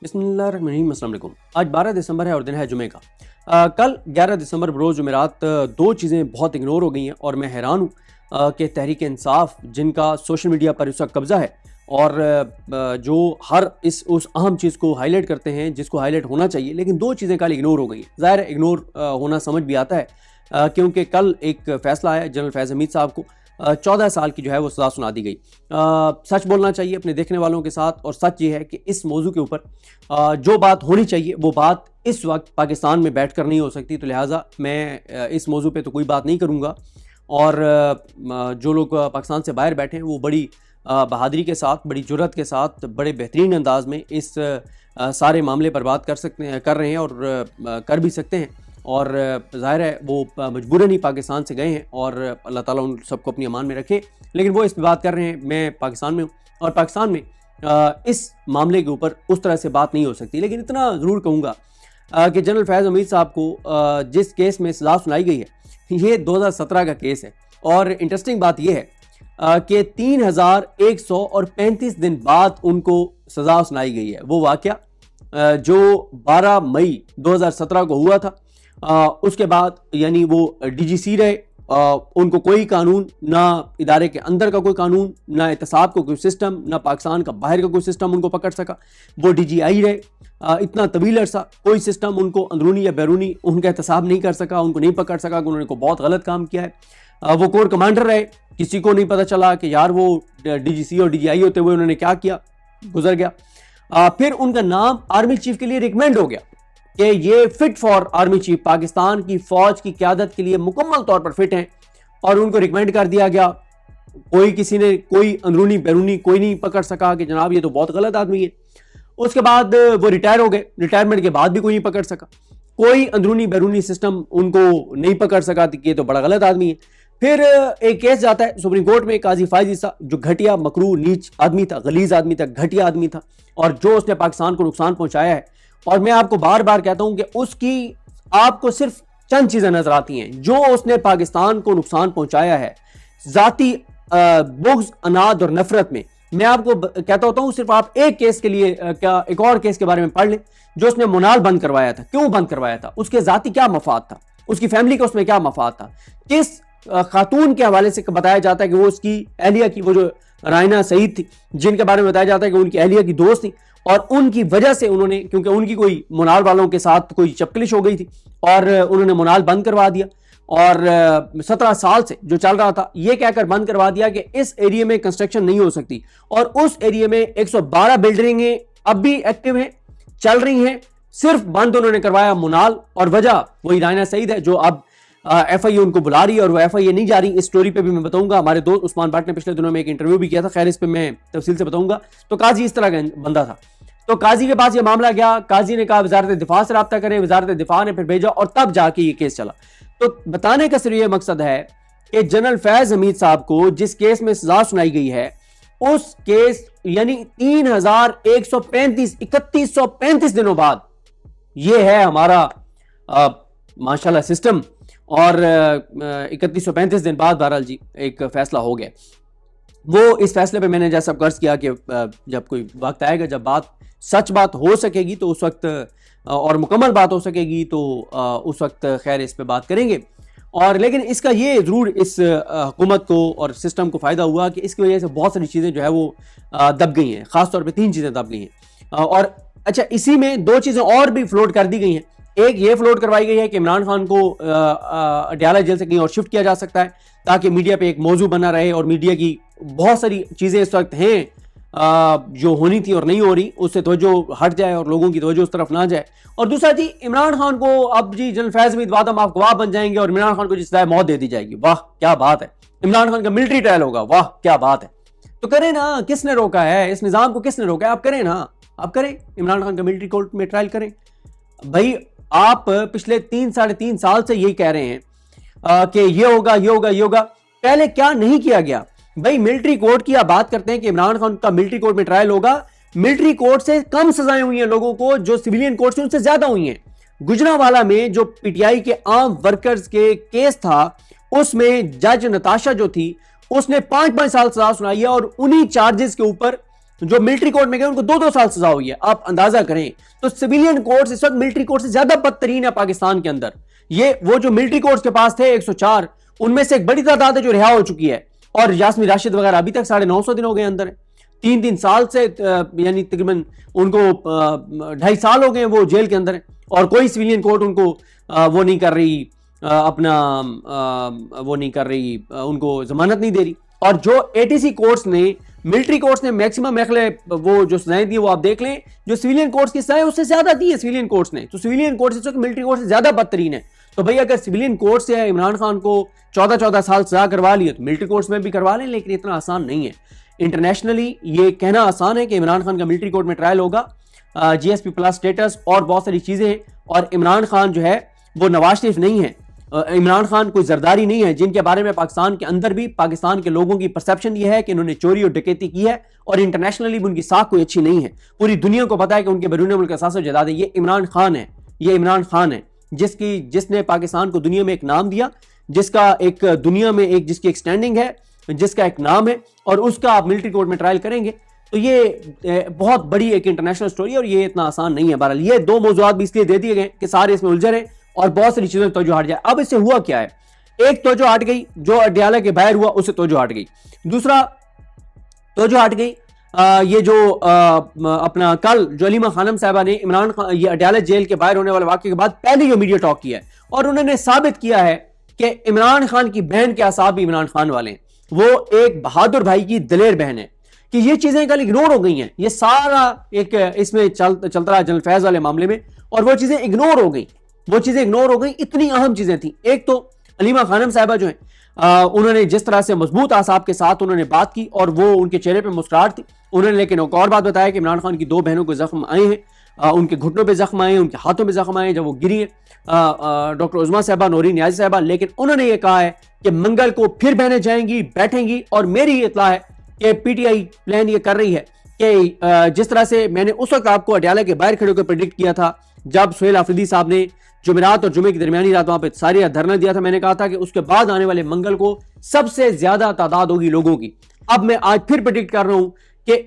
बिस्मिल्लाहिर्रहमानिर्रहीम। अस्सलाम वालेकुम। आज 12 दिसंबर है और दिन है जुमे का। कल 11 दिसंबर रोज़ जुमेरात दो चीज़ें बहुत इग्नोर हो गई हैं और मैं हैरान हूँ कि तहरीक इंसाफ जिनका सोशल मीडिया पर उसका कब्ज़ा है और जो हर उस अहम चीज़ को हाईलाइट करते हैं जिसको हाईलाइट होना चाहिए, लेकिन दो चीज़ें कल इग्नोर हो गई हैं। ज़ाहिर है इग्नोर होना समझ भी आता है क्योंकि कल एक फ़ैसला आया जनरल फैज़ हमीद साहब को 14 साल की जो है वो सज़ा सुना दी गई। सच बोलना चाहिए अपने देखने वालों के साथ, और सच ये है कि इस मौजू के ऊपर जो बात होनी चाहिए वो बात इस वक्त पाकिस्तान में बैठ कर नहीं हो सकती, तो लिहाजा मैं इस मौजू पे तो कोई बात नहीं करूँगा। और जो लोग पाकिस्तान से बाहर बैठे हैं वो बड़ी बहादुरी के साथ, बड़ी जुर्रत के साथ, बड़े बेहतरीन अंदाज में इस सारे मामले पर बात कर रहे हैं और कर भी सकते हैं। और ज़ाहिर है वो मजबूरन ही पाकिस्तान से गए हैं और अल्लाह ताला उन सबको अपनी अमान में रखे, लेकिन वो इस पर बात कर रहे हैं। मैं पाकिस्तान में हूँ और पाकिस्तान में इस मामले के ऊपर उस तरह से बात नहीं हो सकती, लेकिन इतना ज़रूर कहूँगा कि जनरल फैज़ हमीद साहब को जिस केस में सज़ा सुनाई गई है ये 2017 का केस है। और इंटरेस्टिंग बात यह है कि 3135 दिन बाद उनको सज़ा सुनाई गई है। वो वाक़या जो 12 मई 2017 को हुआ था, उसके बाद यानी वो DGC रहे, उनको कोई कानून, ना इदारे के अंदर का कोई कानून, ना एहतसाब का कोई सिस्टम, ना पाकिस्तान का बाहर का कोई सिस्टम उनको पकड़ सका। वो DGI रहे, इतना तवील अरसा कोई सिस्टम उनको अंदरूनी या बैरूनी उनका एहतसाब नहीं कर सका, उनको नहीं पकड़ सका कि उन्होंने को बहुत गलत काम किया है। वो कोर कमांडर रहे, किसी को नहीं पता चला कि यार वो DGC और DGI होते हुए उन्होंने क्या किया, गुजर गया। फिर उनका नाम आर्मी चीफ के लिए रिकमेंड हो गया कि ये fit for army chief, Pakistan की फौज की क़यादत के लिए मुकम्मल तौर पर फिट हैं, और उनको रिकमेंड कर दिया गया। किसी ने कोई अंदरूनी बैरूनी कोई नहीं पकड़ सका कि जनाब ये तो बहुत गलत आदमी है। उसके बाद वो रिटायर हो गए, रिटायरमेंट के बाद भी कोई नहीं पकड़ सका, कोई अंदरूनी बैरूनी सिस्टम उनको नहीं पकड़ सका कि ये तो बड़ा गलत आदमी है। फिर एक केस जाता है सुप्रीम कोर्ट में, काजी फायज ईसा जो घटिया, मकरू, नीच आदमी था, गलीज आदमी था, घटिया आदमी था, और जो उसने पाकिस्तान को नुकसान पहुंचाया है। और मैं आपको बार बार कहता हूं कि उसकी आपको सिर्फ चंद चीजें नजर आती हैं जो उसने पाकिस्तान को नुकसान पहुंचाया है, जाती बुग़्ज़, अनाद और नफरत में। मैं आपको कहता होता हूं सिर्फ आप एक केस के लिए क्या एक और केस के बारे में पढ़ लें जो उसने मोनाल बंद करवाया था। क्यों बंद करवाया था, उसके जाती क्या मफाद था, उसकी फैमिली का उसमें क्या मफाद था, किस खातून के हवाले से बताया जाता है कि वो उसकी अहलिया की, वो जो रायना सईद थी जिनके बारे में बताया जाता है कि उनकी अहलिया की दोस्त थी, और उनकी वजह से उन्होंने, क्योंकि उनकी कोई मोनाल वालों के साथ कोई चपकलिश हो गई थी और उन्होंने मोनाल बंद करवा दिया। और 17 साल से जो चल रहा था ये कहकर बंद करवा दिया कि इस एरिया में कंस्ट्रक्शन नहीं हो सकती, और उस एरिया में 112 बिल्डिंगें अब भी एक्टिव हैं, चल रही हैं, सिर्फ बंद उन्होंने करवाया मोनाल। और वजह वही रायना सईद है जो अब FIA उनको बुला रही है, और वो FIA नहीं जा रही। इस स्टोरी पे भी मैं बताऊंगा, हमारे दोस्त उस्मान भट्ट ने पिछले दिनों में एक इंटरव्यू भी किया था, खैर इस पे मैं तफसील से बताऊंगा। तो काजी इस तरह का बंदा था, तो काजी के पास ये मामला गया, काजी ने कहा वजारत दिफा से रब्ता करें, वजारत दिफा ने फिर भेजा और तब जाके ये केस चला। तो बताने का सिर्फ ये मकसद है कि जनरल फैज हमीद साहब को जिस केस में सजा सुनाई गई है, उस केस यानी 3135 दिनों बाद ये है हमारा माशाल्लाह सिस्टम, और 3135 दिन बाद बहरहाल जी एक फैसला हो गया। वो इस फैसले पे मैंने जैसा कर्ज किया कि जब कोई वक्त आएगा, जब सच बात हो सकेगी तो उस वक्त, और मुकम्मल बात हो सकेगी तो उस वक्त खैर इस पे बात करेंगे। और लेकिन इसका ये ज़रूर इस हुकूमत को और सिस्टम को फ़ायदा हुआ कि इसकी वजह से बहुत सारी चीज़ें जो है वो दब गई हैं, ख़ासतौर पे 3 चीज़ें दब गई हैं। और अच्छा, इसी में 2 चीज़ें और भी फ्लोट कर दी गई हैं। एक ये फ्लोट करवाई गई है कि इमरान खान को अडयाला जेल से कहीं और शिफ्ट किया जा सकता है ताकि मीडिया पे एक मौजू बना रहे, और मीडिया की बहुत सारी चीज़ें इस वक्त हैं जो होनी थी और नहीं हो रही, उससे तवज्जो हट जाए और लोगों की तवज्जो उस तरफ ना जाए। और दूसरा जी, इमरान खान को अब जी जनरल फैज़ हमीद वादम आप गवाह बन जाएंगे और इमरान खान को जी सज़ाए मौत दे दी जाएगी। वाह क्या बात है, इमरान खान का मिलिट्री ट्रायल होगा, वाह क्या बात है। तो करें ना, किसने रोका है इस निज़ाम को, किसने रोका है, आप करें ना, आप करें, इमरान खान का मिलिट्री कोर्ट में ट्रायल करें। भाई आप पिछले 3-3.5 साल से यही कह रहे हैं कि ये होगा ये होगा ये होगा, पहले क्या नहीं किया गया। भाई मिलिट्री कोर्ट की आप बात करते हैं कि इमरान खान का मिलिट्री कोर्ट में ट्रायल होगा, मिलिट्री कोर्ट से कम सजाएं हुई हैं लोगों को, जो सिविलियन कोर्ट से उनसे ज्यादा हुई हैं। गुजरांवाला में जो PTI के आम वर्कर्स के केस था उसमें जज नताशा जो थी उसने 5-5 साल सजा सुनाई है, और उन्हीं चार्जेस के ऊपर जो मिलिट्री कोर्ट में गए उनको 2-2 साल सजा हुई है। आप अंदाजा करें तो सिविलियन कोर्ट्स इस वक्त मिलिट्री कोर्ट से ज्यादा बदतरीन है पाकिस्तान के अंदर। ये वो जो मिलिट्री कोर्ट्स के पास थे 104, उनमें से एक बड़ी तादाद है जो रिहा हो चुकी है, और यास्मीन राशिद वगैरह अभी तक 950 दिन हो गए अंदर है, 3-3 साल से, यानी तकरीबन उनको 2.5 साल हो गए वो जेल के अंदर है, और कोई सिविलियन कोर्ट उनको वो नहीं कर रही, उनको जमानत नहीं दे रही। और जो एटीसी कोर्ट्स ने, मिलिट्री कोर्ट्स ने मैक्सिमम वो जो सजाएं दी वो आप देख लें, जो सिविलियन कोर्ट्स की सजाएं उससे ज्यादा दी है सिविलियन कोर्ट्स ने। तो सिविलियन कोर्ट्स मिलिट्री कोर्ट से ज्यादा बदतरीन है। तो भाई अगर सिविलियन कोर्ट से इमरान खान को 14-14 साल सजा करवा ली तो मिलिट्री कोर्ट्स में भी करवा लें, लेकिन इतना आसान नहीं है। इंटरनेशनली ये कहना आसान है कि इमरान खान का मिलिट्री कोर्ट में ट्रायल होगा, GSP प्लस स्टेटस और बहुत सारी चीजें हैं, और इमरान खान जो है वो नवाज शरीफ नहीं है, इमरान खान कोई जरदारी नहीं है, जिनके बारे में पाकिस्तान के अंदर भी पाकिस्तान के लोगों की परसेप्शन ये है कि इन्होंने चोरी और डकैती की है, और इंटरनेशनली भी उनकी साख कोई अच्छी नहीं है। पूरी दुनिया को पता है कि उनके बैरून मुल्क असासे जायदाद है। ये इमरान खान है, ये इमरान खान है जिसने पाकिस्तान को दुनिया में एक नाम दिया, जिसका एक दुनिया में एक जिसकी एक स्टैंडिंग है, जिसका एक नाम है, और उसका आप मिलिट्री कोर्ट में ट्रायल करेंगे तो ये बहुत बड़ी एक इंटरनेशनल स्टोरी है, और ये इतना आसान नहीं है। बहरहाल ये 2 मौजूआत भी इसलिए दे दिए गए कि सारे इसमें उलझे रहे और बहुत सारी चीजों तवज्जो हट जाए। अब इससे हुआ क्या है, एक तवज्जो हट गई, जो अडयाला के बाहर हुआ उससे तवज्जो हट गई। दूसरा तवज्जो हट गई ये जो अपना कल जो अलीमा खानम साहबा ने इमरान खान, ये अडयाला जेल के बाहर होने वाले वाक़े के बाद पहले जो मीडिया टॉक किया है, और उन्होंने साबित किया है कि इमरान खान की बहन के आसाब भी इमरान खान वाले हैं, वो एक बहादुर भाई की दलेर बहन है, कि ये चीजें कल इग्नोर हो गई हैं। ये सारा एक इसमें चलता रहा जनरल फैज वाले मामले में, और वो चीजें इग्नोर हो गई, इतनी अहम चीजें थी। एक तो अलीमा खानम साहबा जो है उन्होंने जिस तरह से मजबूत आसाब के साथ उन्होंने बात की, और वो उनके चेहरे पे मुस्कुराहट थी। उन्होंने लेकिन एक और बात बताया कि इमरान खान की 2 बहनों को जख्म आए हैं, उनके घुटनों पे जख्म आए हैं, उनके हाथों पे जख्म आए हैं जब वो गिरी हैं, डॉक्टर उज़मा साहबा, नौरीन नियाज़ी साहबा। लेकिन उन्होंने ये कहा है कि मंगल को फिर बहनें जाएंगी, बैठेंगी, और मेरी इत्तला है कि PTI प्लान ये कर रही है कि जिस तरह से मैंने उस वक्त आपको अडयाला के बाहर खड़े होकर प्रेडिक्ट किया था, जब सुहेल आफरीदी साहब ने जुमेरात और जुमे की दरमियानी रात वहां पे सारी धरना दिया था, मैंने कहा था कि उसके बाद आने वाले मंगल को सबसे ज्यादा तादाद होगी लोगों की। अब मैं आज फिर प्रेडिक्ट कर रहा हूं कि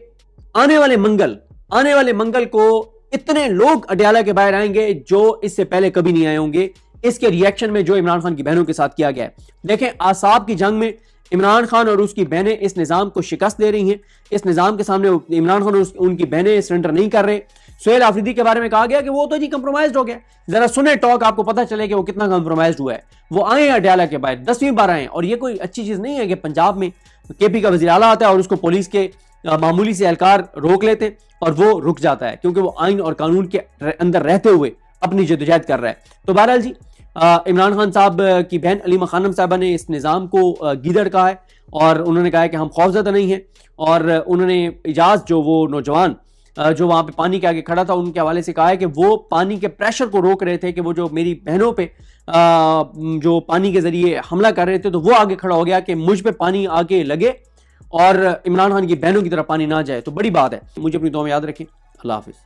आने वाले मंगल को इतने लोग अडयाला के बाहर आएंगे जो इससे पहले कभी नहीं आए होंगे, इसके रिएक्शन में जो इमरान खान की बहनों के साथ किया गया है। देखें, आसाब की जंग में इमरान खान और उसकी बहनें इस निजाम को शिकस्त दे रही हैं। इस निजाम के सामने इमरान खान और उनकी बहनें सरेंडर नहीं कर रहे। सुहेल आफरीदी के बारे में कहा गया कि वो तो जी कंप्रोमाइज्ड हो गया। जरा सुने टॉक, आपको पता चले कि वो कितना कंप्रोमाइज्ड हुआ है। वो आए हैं अडयाला के बाहर, 10वीं बार आए, और ये कोई अच्छी चीज नहीं है कि पंजाब में KP का वज़ीर आला आता है और उसको पुलिस के मामूली से एहलकार रोक लेते और वो रुक जाता है, क्योंकि वो आइन और कानून के अंदर रहते हुए अपनी जदोजहद कर रहा है। तो बहरहाल जी इमरान खान साहब की बहन अलीमा खानम साहबा ने इस निज़ाम को गीदड़ कहा है, और उन्होंने कहा है कि हम खौफजदा नहीं हैं। और उन्होंने इजाज़ जो वो नौजवान जो वहाँ पे पानी के आगे खड़ा था, उनके हवाले से कहा है कि वो पानी के प्रेशर को रोक रहे थे, कि वो जो मेरी बहनों पे जो पानी के जरिए हमला कर रहे थे, तो वो आगे खड़ा हो गया कि मुझ पे पानी आगे लगे और इमरान खान की बहनों की तरफ पानी ना जाए। तो बड़ी बात है, मुझे अपनी दुआ में याद रखें। अल्लाह हाफिज़।